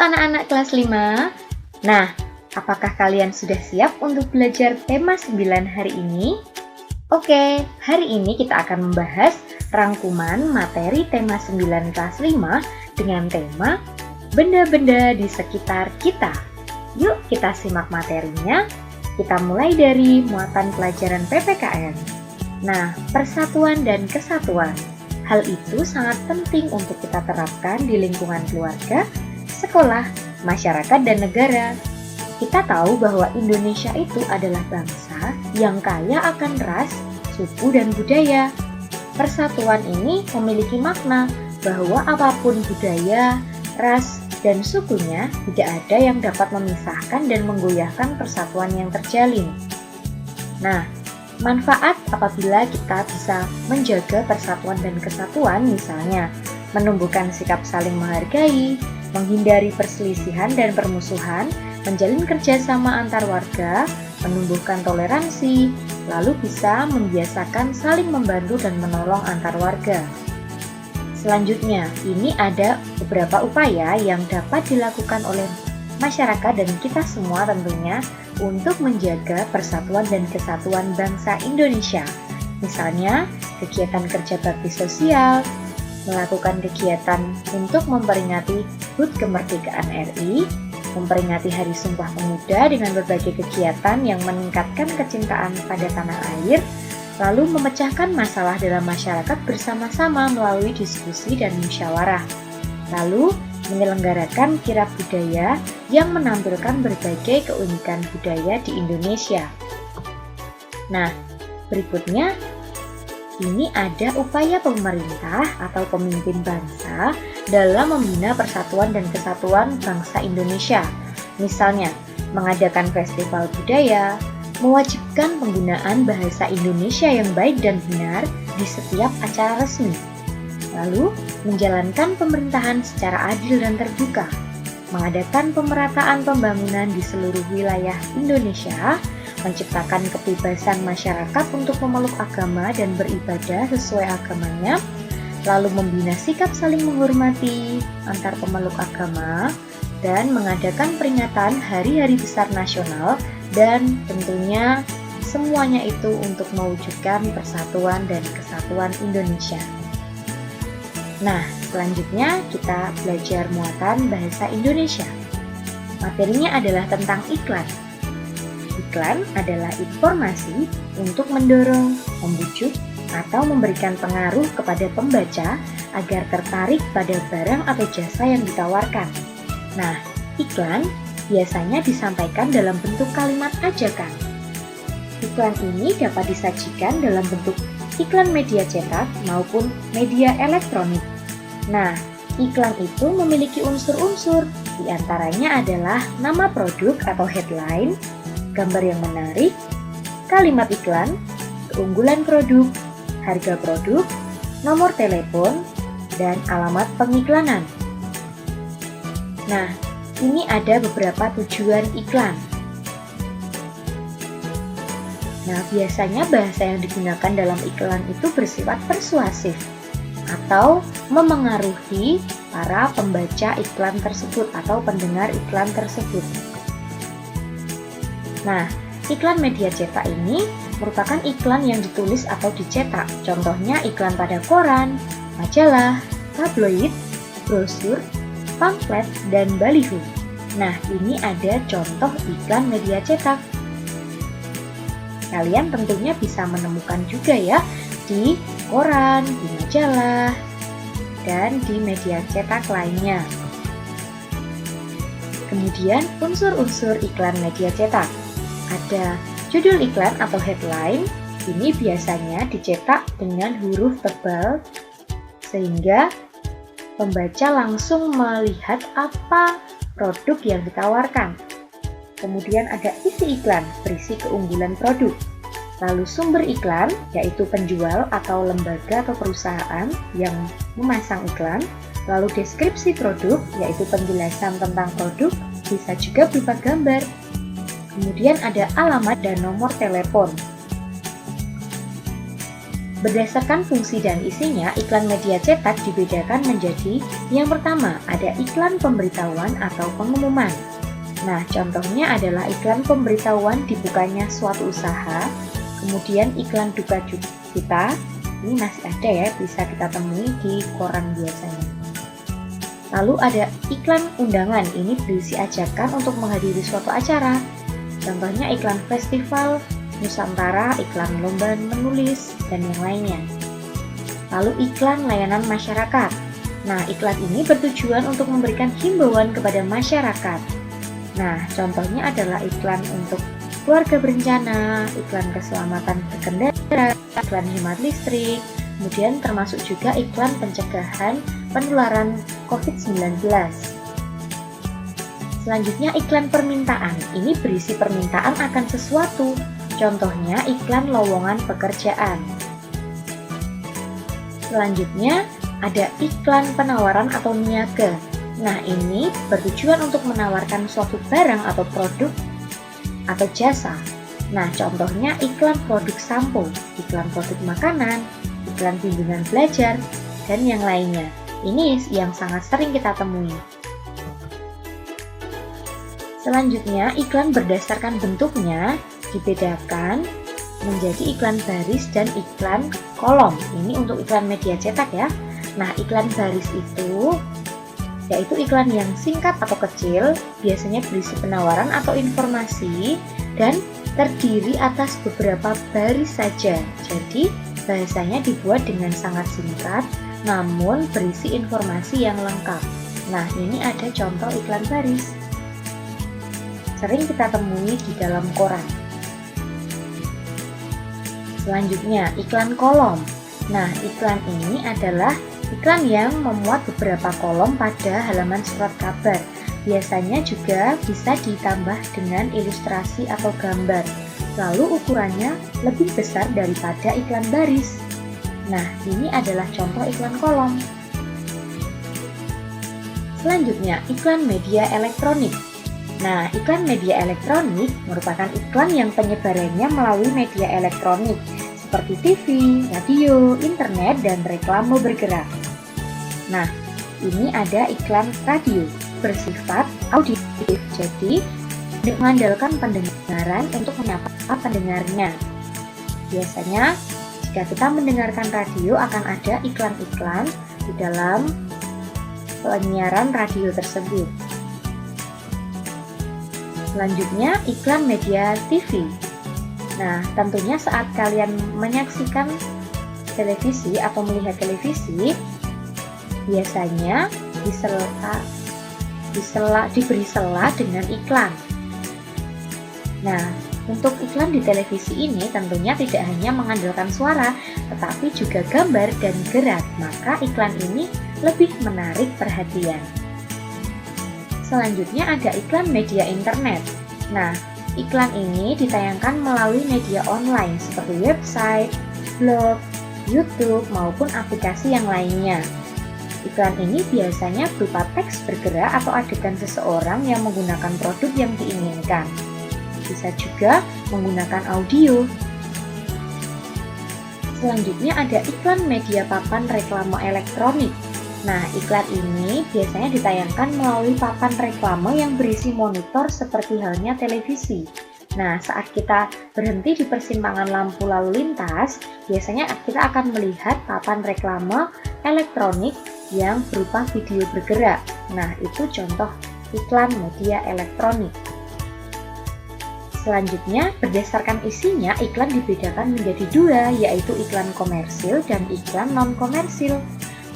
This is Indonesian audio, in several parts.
anak-anak kelas 5. Nah, apakah kalian sudah siap untuk belajar tema 9 hari ini? Oke, hari ini kita akan membahas rangkuman materi tema 9 kelas 5 dengan tema benda-benda di sekitar kita. Yuk kita simak materinya. Kita mulai dari muatan pelajaran PPKN. Nah, persatuan dan kesatuan. Hal itu sangat penting untuk kita terapkan di lingkungan keluarga, sekolah, masyarakat, dan negara. Kita tahu bahwa Indonesia itu adalah bangsa yang kaya akan ras, suku, dan budaya. Persatuan ini memiliki makna bahwa apapun budaya, ras, dan sukunya, tidak ada yang dapat memisahkan dan menggoyahkan persatuan yang terjalin. Nah, manfaat apabila kita bisa menjaga persatuan dan kesatuan, misalnya menumbuhkan sikap saling menghargai, menghindari perselisihan dan permusuhan, menjalin kerjasama antar warga, menumbuhkan toleransi, lalu bisa membiasakan saling membantu dan menolong antar warga. Selanjutnya, ini ada beberapa upaya yang dapat dilakukan oleh masyarakat dan kita semua tentunya untuk menjaga persatuan dan kesatuan bangsa Indonesia. Misalnya, kegiatan kerja bakti sosial, melakukan kegiatan untuk memperingati HUT kemerdekaan RI, memperingati Hari Sumpah Pemuda dengan berbagai kegiatan yang meningkatkan kecintaan pada tanah air, lalu memecahkan masalah dalam masyarakat bersama-sama melalui diskusi dan musyawarah, lalu menyelenggarakan kirab budaya yang menampilkan berbagai keunikan budaya di Indonesia. Nah, berikutnya ini ada upaya pemerintah atau pemimpin bangsa dalam membina persatuan dan kesatuan bangsa Indonesia. Misalnya, mengadakan festival budaya, mewajibkan penggunaan bahasa Indonesia yang baik dan benar di setiap acara resmi. Lalu, menjalankan pemerintahan secara adil dan terbuka, mengadakan pemerataan pembangunan di seluruh wilayah Indonesia, menciptakan kebebasan masyarakat untuk memeluk agama dan beribadah sesuai agamanya, lalu membina sikap saling menghormati antar pemeluk agama, dan mengadakan peringatan hari-hari besar nasional, dan tentunya semuanya itu untuk mewujudkan persatuan dan kesatuan Indonesia. Nah, selanjutnya kita belajar muatan bahasa Indonesia. Materinya adalah tentang iklan. Iklan adalah informasi untuk mendorong, membujuk, atau memberikan pengaruh kepada pembaca agar tertarik pada barang atau jasa yang ditawarkan. Nah, iklan biasanya disampaikan dalam bentuk kalimat ajakan. Iklan ini dapat disajikan dalam bentuk iklan media cetak maupun media elektronik. Nah, iklan itu memiliki unsur-unsur, di antaranya adalah nama produk atau headline, gambar yang menarik, kalimat iklan, keunggulan produk, harga produk, nomor telepon, dan alamat pengiklanan. Nah, ini ada beberapa tujuan iklan. Nah, biasanya bahasa yang digunakan dalam iklan itu bersifat persuasif atau memengaruhi para pembaca iklan tersebut atau pendengar iklan tersebut. Nah, iklan media cetak ini merupakan iklan yang ditulis atau dicetak. Contohnya iklan pada koran, majalah, tabloid, brosur, pamflet, dan baliho. Nah, ini ada contoh iklan media cetak. Kalian tentunya bisa menemukan juga ya di koran, di majalah, dan di media cetak lainnya. Kemudian unsur-unsur iklan media cetak. Ada judul iklan atau headline, ini biasanya dicetak dengan huruf tebal sehingga pembaca langsung melihat apa produk yang ditawarkan. Kemudian ada isi iklan, berisi keunggulan produk. Lalu sumber iklan, yaitu penjual atau lembaga atau perusahaan yang memasang iklan. Lalu deskripsi produk, yaitu penjelasan tentang produk, bisa juga berupa gambar. Kemudian ada alamat dan nomor telepon. Berdasarkan fungsi dan isinya, iklan media cetak dibedakan menjadi yang pertama, ada iklan pemberitahuan atau pengumuman. Nah, contohnya adalah iklan pemberitahuan dibukanya suatu usaha, kemudian iklan duka cita, ini masih ada ya, bisa kita temui di koran biasanya. Lalu ada iklan undangan, ini berisi ajakan untuk menghadiri suatu acara. Contohnya iklan festival Nusantara, iklan lomba menulis, dan yang lainnya. Lalu iklan layanan masyarakat. Nah, iklan ini bertujuan untuk memberikan himbauan kepada masyarakat. Nah, contohnya adalah iklan untuk keluarga berencana, iklan keselamatan berkendara, iklan hemat listrik, kemudian termasuk juga iklan pencegahan penularan COVID-19. Selanjutnya iklan permintaan, ini berisi permintaan akan sesuatu, contohnya iklan lowongan pekerjaan. Selanjutnya ada iklan penawaran atau niaga. Nah, ini bertujuan untuk menawarkan suatu barang atau produk atau jasa. Nah, contohnya iklan produk sampo, iklan produk makanan, iklan bimbingan belajar, dan yang lainnya. Ini yang sangat sering kita temui. Selanjutnya, iklan berdasarkan bentuknya dibedakan menjadi iklan baris dan iklan kolom. Ini untuk iklan media cetak ya. Nah, iklan baris itu yaitu iklan yang singkat atau kecil, biasanya berisi penawaran atau informasi dan terdiri atas beberapa baris saja. Jadi, bahasanya dibuat dengan sangat singkat, namun berisi informasi yang lengkap. Nah, ini ada contoh iklan baris. Sering kita temui di dalam koran. Selanjutnya, iklan kolom. Nah, iklan ini adalah iklan yang memuat beberapa kolom pada halaman surat kabar. Biasanya juga bisa ditambah dengan ilustrasi atau gambar. Lalu ukurannya lebih besar daripada iklan baris. Nah, ini adalah contoh iklan kolom. Selanjutnya, iklan media elektronik. Nah, iklan media elektronik merupakan iklan yang penyebarannya melalui media elektronik seperti TV, radio, internet, dan reklame bergerak. Nah, ini ada iklan radio bersifat auditif, jadi mengandalkan pendengaran untuk menyapa pendengarnya. Biasanya, jika kita mendengarkan radio akan ada iklan-iklan di dalam penyiaran radio tersebut. Selanjutnya, iklan media TV. Nah, tentunya saat kalian menyaksikan televisi atau melihat televisi, biasanya diberi sela dengan iklan. Nah, untuk iklan di televisi ini tentunya tidak hanya mengandalkan suara, tetapi juga gambar dan gerak, maka iklan ini lebih menarik perhatian. Selanjutnya ada iklan media internet. Nah, iklan ini ditayangkan melalui media online seperti website, blog, YouTube, maupun aplikasi yang lainnya. Iklan ini biasanya berupa teks bergerak atau adegan seseorang yang menggunakan produk yang diinginkan. Bisa juga menggunakan audio. Selanjutnya ada iklan media papan reklame elektronik. Nah, iklan ini biasanya ditayangkan melalui papan reklame yang berisi monitor seperti halnya televisi. Nah, saat kita berhenti di persimpangan lampu lalu lintas, biasanya kita akan melihat papan reklame elektronik yang berupa video bergerak. Nah, itu contoh iklan media elektronik. Selanjutnya, berdasarkan isinya, iklan dibedakan menjadi dua, yaitu iklan komersil dan iklan non-komersil.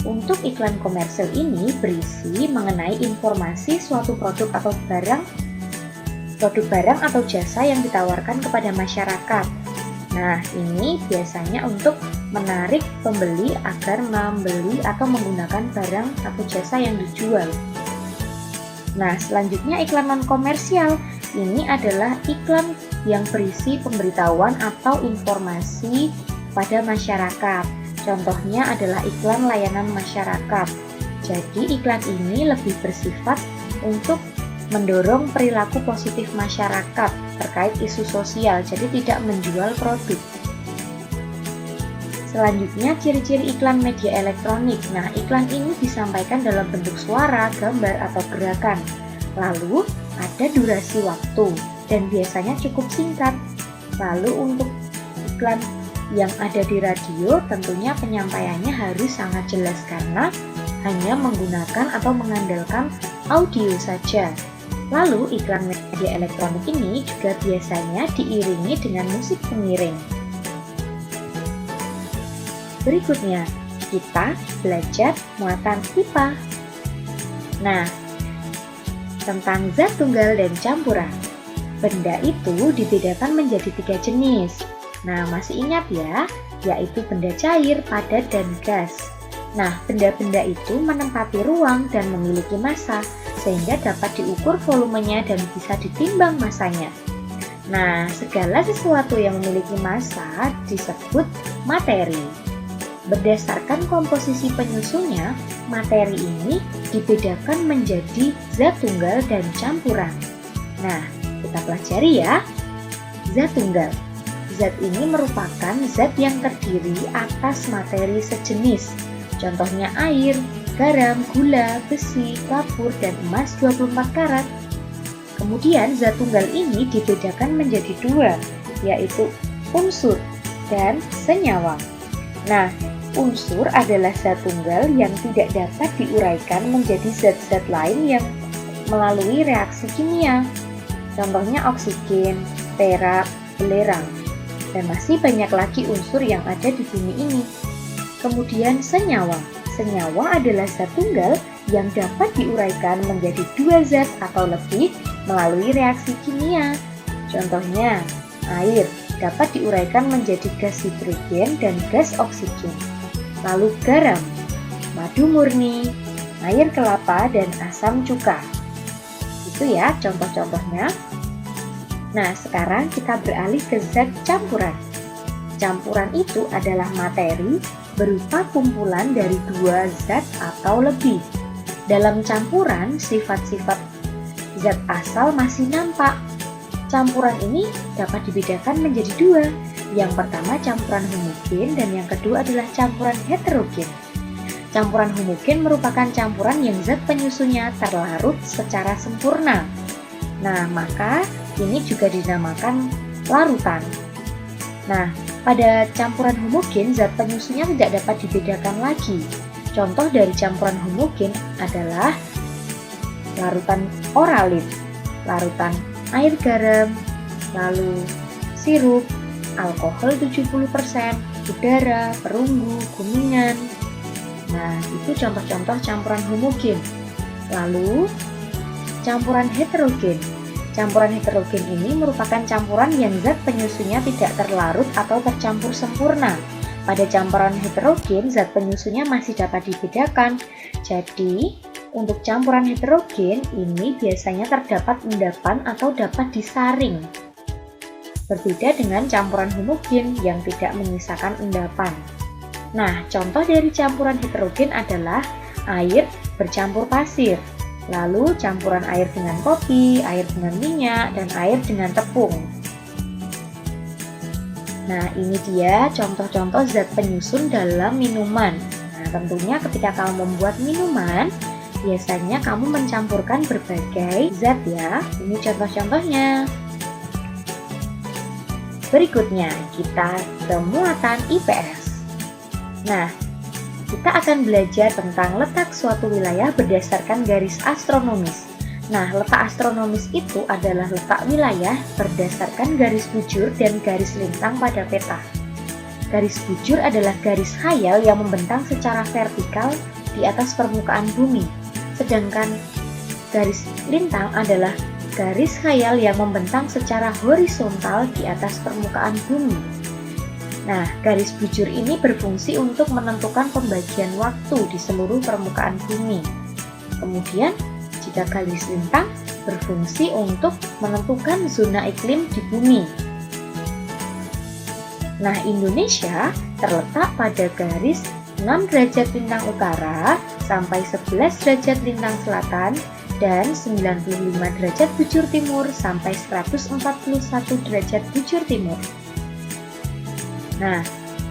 Untuk iklan komersil ini berisi mengenai informasi suatu produk barang atau jasa yang ditawarkan kepada masyarakat. Nah, ini biasanya untuk menarik pembeli agar membeli atau menggunakan barang atau jasa yang dijual. Nah, selanjutnya iklan non-komersial. Ini adalah iklan yang berisi pemberitahuan atau informasi pada masyarakat. Contohnya adalah iklan layanan masyarakat. Jadi iklan ini lebih bersifat untuk mendorong perilaku positif masyarakat terkait isu sosial, jadi tidak menjual produk. Selanjutnya, ciri-ciri iklan media elektronik. Nah, iklan ini disampaikan dalam bentuk suara, gambar, atau gerakan. Lalu, ada durasi waktu dan biasanya cukup singkat. Lalu, untuk iklan yang ada di radio, tentunya penyampaiannya harus sangat jelas karena hanya menggunakan atau mengandalkan audio saja. Lalu, iklan media elektronik ini juga biasanya diiringi dengan musik pengiring. Berikutnya, kita belajar muatan IPA. Nah, tentang zat tunggal dan campuran. Benda itu dibedakan menjadi 3 jenis. Nah, masih ingat ya, yaitu benda cair, padat, dan gas. Nah, benda-benda itu menempati ruang dan memiliki massa, sehingga dapat diukur volumenya dan bisa ditimbang massanya. Nah, segala sesuatu yang memiliki massa disebut materi. Berdasarkan komposisi penyusunnya, materi ini dibedakan menjadi zat tunggal dan campuran. Nah, kita pelajari ya. Zat tunggal. Zat ini merupakan zat yang terdiri atas materi sejenis. Contohnya air, garam, gula, besi, kapur, dan emas 24 karat. Kemudian zat tunggal ini dibedakan menjadi 2, yaitu unsur dan senyawa. Nah, unsur adalah zat tunggal yang tidak dapat diuraikan menjadi zat-zat lain yang melalui reaksi kimia. Contohnya oksigen, perak, belerang, dan masih banyak lagi unsur yang ada di bumi ini. Kemudian senyawa. Senyawa adalah zat tunggal yang dapat diuraikan menjadi 2 zat atau lebih melalui reaksi kimia. Contohnya, air dapat diuraikan menjadi gas hidrogen dan gas oksigen. Lalu garam, madu murni, air kelapa, dan asam cuka. Itu ya contoh-contohnya. Nah, sekarang kita beralih ke zat campuran. Campuran itu adalah materi berupa kumpulan dari 2 zat atau lebih. Dalam campuran, sifat-sifat zat asal masih nampak. Campuran ini dapat dibedakan menjadi 2. Yang pertama campuran homogen dan yang kedua adalah campuran heterogen. Campuran homogen merupakan campuran yang zat penyusunnya terlarut secara sempurna. Nah, maka ini juga dinamakan larutan. Nah, pada campuran homogen zat penyusunnya tidak dapat dibedakan lagi. Contoh dari campuran homogen adalah larutan oralit, larutan air garam, lalu sirup, alkohol 70%, udara, perunggu, kuningan. Nah, itu contoh-contoh campuran homogen. Lalu, campuran heterogen. Campuran heterogen ini merupakan campuran yang zat penyusunnya tidak terlarut atau tercampur sempurna. Pada campuran heterogen, zat penyusunnya masih dapat dibedakan. Jadi, untuk campuran heterogen ini biasanya terdapat endapan atau dapat disaring. Berbeda dengan campuran homogen yang tidak menyisakan endapan. Nah, contoh dari campuran heterogen adalah air bercampur pasir, lalu campuran air dengan kopi, air dengan minyak, dan air dengan tepung. Nah, ini dia contoh-contoh zat penyusun dalam minuman. Nah, tentunya ketika kamu membuat minuman, biasanya kamu mencampurkan berbagai zat ya. Ini contoh-contohnya. Berikutnya, kita ke muatan IPS. Nah, kita akan belajar tentang letak suatu wilayah berdasarkan garis astronomis. Nah, letak astronomis itu adalah letak wilayah berdasarkan garis bujur dan garis lintang pada peta. Garis bujur adalah garis khayal yang membentang secara vertikal di atas permukaan bumi. Sedangkan garis lintang adalah garis khayal yang membentang secara horizontal di atas permukaan bumi. Nah, garis bujur ini berfungsi untuk menentukan pembagian waktu di seluruh permukaan bumi. Kemudian, jika garis lintang berfungsi untuk menentukan zona iklim di bumi. Nah, Indonesia terletak pada garis 6 derajat lintang utara sampai 11 derajat lintang selatan dan 95 derajat bujur timur sampai 141 derajat bujur timur. Nah,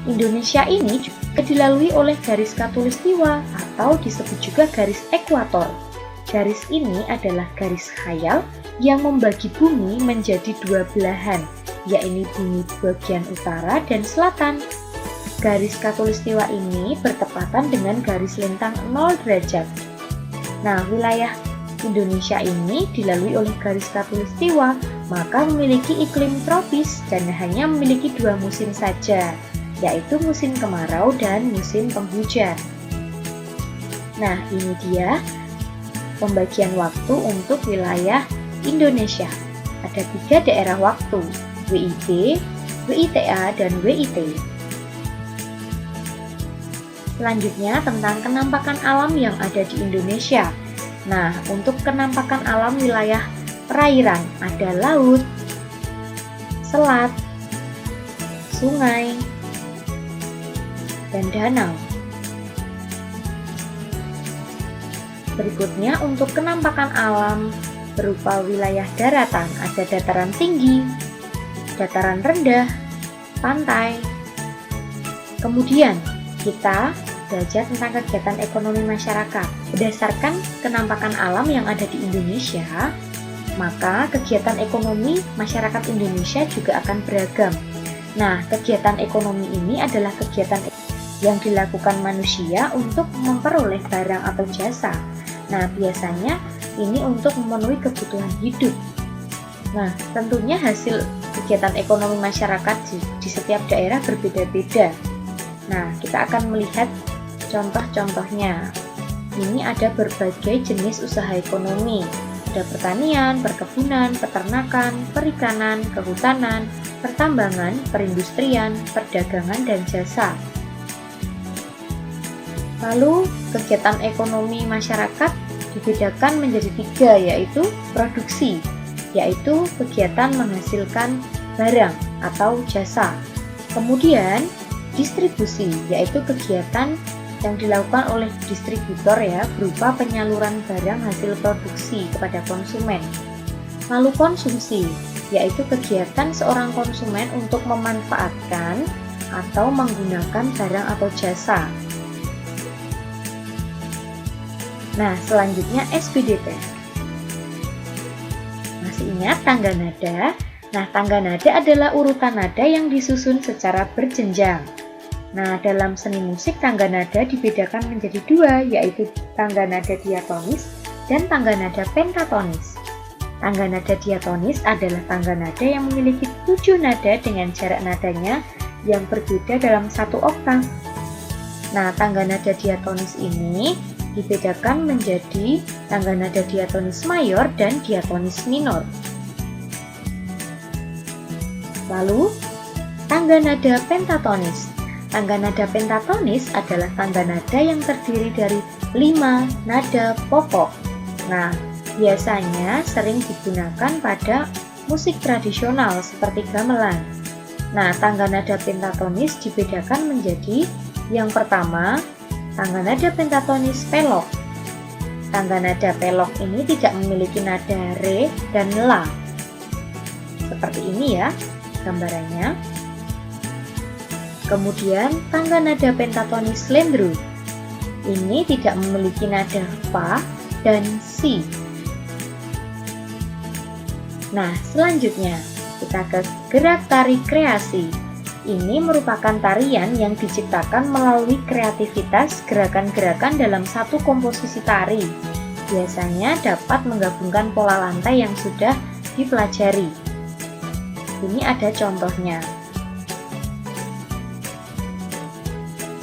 Indonesia ini juga dilalui oleh garis khatulistiwa atau disebut juga garis ekuator. Garis ini adalah garis khayal yang membagi bumi menjadi dua belahan, yaitu bumi bagian utara dan selatan. Garis khatulistiwa ini bertepatan dengan garis lintang 0 derajat. Nah, wilayah Indonesia ini dilalui oleh garis khatulistiwa, maka memiliki iklim tropis dan hanya memiliki dua musim saja, yaitu musim kemarau dan musim penghujan. Nah, ini dia pembagian waktu untuk wilayah Indonesia. Ada 3 daerah waktu, WIB, WITA, dan WIT. Selanjutnya tentang kenampakan alam yang ada di Indonesia. Nah, untuk kenampakan alam wilayah perairan ada laut, selat, sungai, dan danau. Berikutnya untuk kenampakan alam berupa wilayah daratan ada dataran tinggi, dataran rendah, pantai. Kemudian kita belajar tentang kegiatan ekonomi masyarakat. Berdasarkan kenampakan alam yang ada di Indonesia, maka kegiatan ekonomi masyarakat Indonesia juga akan beragam. Nah, kegiatan ekonomi ini adalah kegiatan yang dilakukan manusia untuk memperoleh barang atau jasa. Nah, biasanya ini untuk memenuhi kebutuhan hidup. Nah, tentunya hasil kegiatan ekonomi masyarakat di setiap daerah berbeda-beda. Nah, kita akan melihat contoh-contohnya. Ini ada berbagai jenis usaha ekonomi. Ada pertanian, perkebunan, peternakan, perikanan, kehutanan, pertambangan, perindustrian, perdagangan, dan jasa. Lalu, kegiatan ekonomi masyarakat dibedakan menjadi 3, yaitu produksi, yaitu kegiatan menghasilkan barang atau jasa. Kemudian, distribusi, yaitu kegiatan yang dilakukan oleh distributor ya, berupa penyaluran barang hasil produksi kepada konsumen. Lalu konsumsi, yaitu kegiatan seorang konsumen untuk memanfaatkan atau menggunakan barang atau jasa. Nah, selanjutnya SPDT. Masih ingat tangga nada? Nah, tangga nada adalah urutan nada yang disusun secara berjenjang. Nah, dalam seni musik tangga nada dibedakan menjadi 2, yaitu tangga nada diatonis dan tangga nada pentatonis. Tangga nada diatonis adalah tangga nada yang memiliki 7 nada dengan jarak nadanya yang berbeda dalam 1 oktav. Nah, tangga nada diatonis ini dibedakan menjadi tangga nada diatonis mayor dan diatonis minor. Lalu, tangga nada pentatonis. Tangga nada pentatonis adalah tangga nada yang terdiri dari 5 nada pokok. Nah, biasanya sering digunakan pada musik tradisional seperti gamelan. Nah, tangga nada pentatonis dibedakan menjadi yang pertama, tangga nada pentatonis pelok. Tangga nada pelok ini tidak memiliki nada re dan la. Seperti ini ya gambarannya. Kemudian tangga nada pentatonis lendru. Ini tidak memiliki nada fa dan si. Nah, selanjutnya kita ke gerak tari kreasi. Ini merupakan tarian yang diciptakan melalui kreativitas gerakan-gerakan dalam satu komposisi tari. Biasanya dapat menggabungkan pola lantai yang sudah dipelajari. Ini ada contohnya.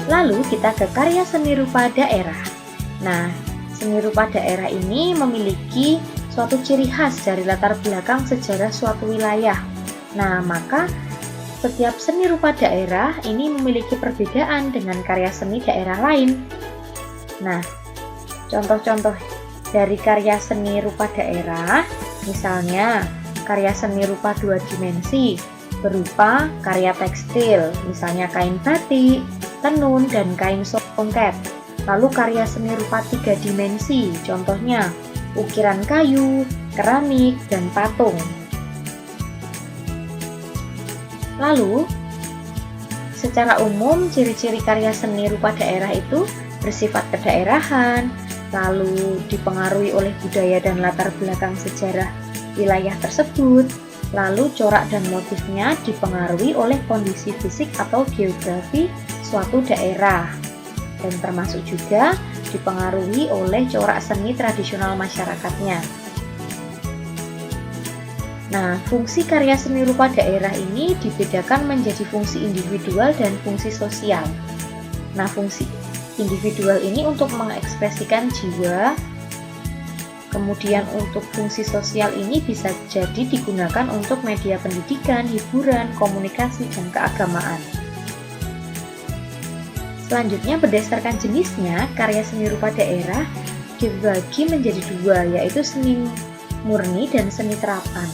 Lalu kita ke karya seni rupa daerah. Nah, seni rupa daerah ini memiliki suatu ciri khas dari latar belakang sejarah suatu wilayah. Nah, maka setiap seni rupa daerah ini memiliki perbedaan dengan karya seni daerah lain. Nah, contoh-contoh dari karya seni rupa daerah, misalnya karya seni rupa 2 dimensi, berupa karya tekstil, misalnya kain batik, tenun, dan kain songket. Lalu karya seni rupa 3 dimensi, contohnya ukiran kayu, keramik, dan patung. Lalu, secara umum, ciri-ciri karya seni rupa daerah itu bersifat kedaerahan, lalu dipengaruhi oleh budaya dan latar belakang sejarah wilayah tersebut, lalu corak dan motifnya dipengaruhi oleh kondisi fisik atau geografi suatu daerah, dan termasuk juga dipengaruhi oleh corak seni tradisional masyarakatnya. Nah, fungsi karya seni rupa daerah ini dibedakan menjadi fungsi individual dan fungsi sosial. Nah, fungsi individual ini untuk mengekspresikan jiwa, kemudian untuk fungsi sosial ini bisa jadi digunakan untuk media pendidikan, hiburan, komunikasi, dan keagamaan. Selanjutnya, berdasarkan jenisnya, karya seni rupa daerah dibagi menjadi dua, yaitu seni murni dan seni terapan.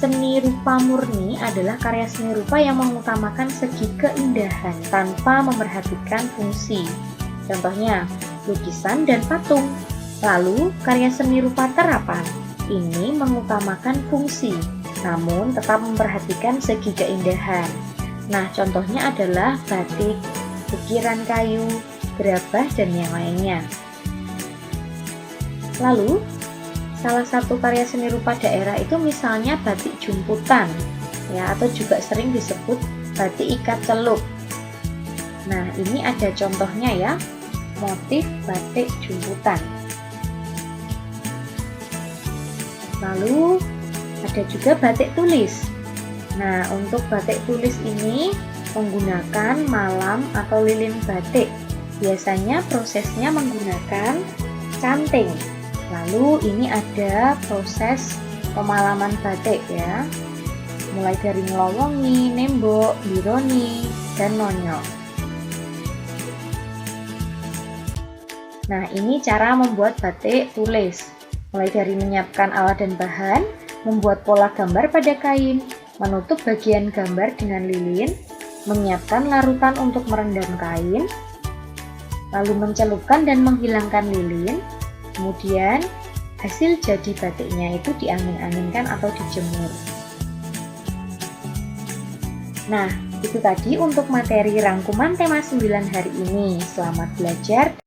Seni rupa murni adalah karya seni rupa yang mengutamakan segi keindahan tanpa memerhatikan fungsi. Contohnya, lukisan dan patung. Lalu, karya seni rupa terapan ini mengutamakan fungsi, namun tetap memperhatikan segi keindahan. Nah, contohnya adalah batik, ukiran kayu, gerabah, dan yang lainnya. Lalu, salah satu karya seni rupa daerah itu misalnya batik jumputan, ya, atau juga sering disebut batik ikat celup. Nah, ini ada contohnya ya, motif batik jumputan. Lalu ada juga batik tulis. Nah, untuk batik tulis ini menggunakan malam atau lilin batik. Biasanya prosesnya menggunakan canting. Lalu ini ada proses pemalaman batik ya, mulai dari ngelowongi, nembok, bironi, dan nonyok. Nah, ini cara membuat batik tulis, mulai dari menyiapkan alat dan bahan, membuat pola gambar pada kain, menutup bagian gambar dengan lilin, menyiapkan larutan untuk merendam kain, lalu mencelupkan dan menghilangkan lilin. Kemudian hasil jadi batiknya itu diangin-anginkan atau dijemur. Nah, itu tadi untuk materi rangkuman tema 9 hari ini. Selamat belajar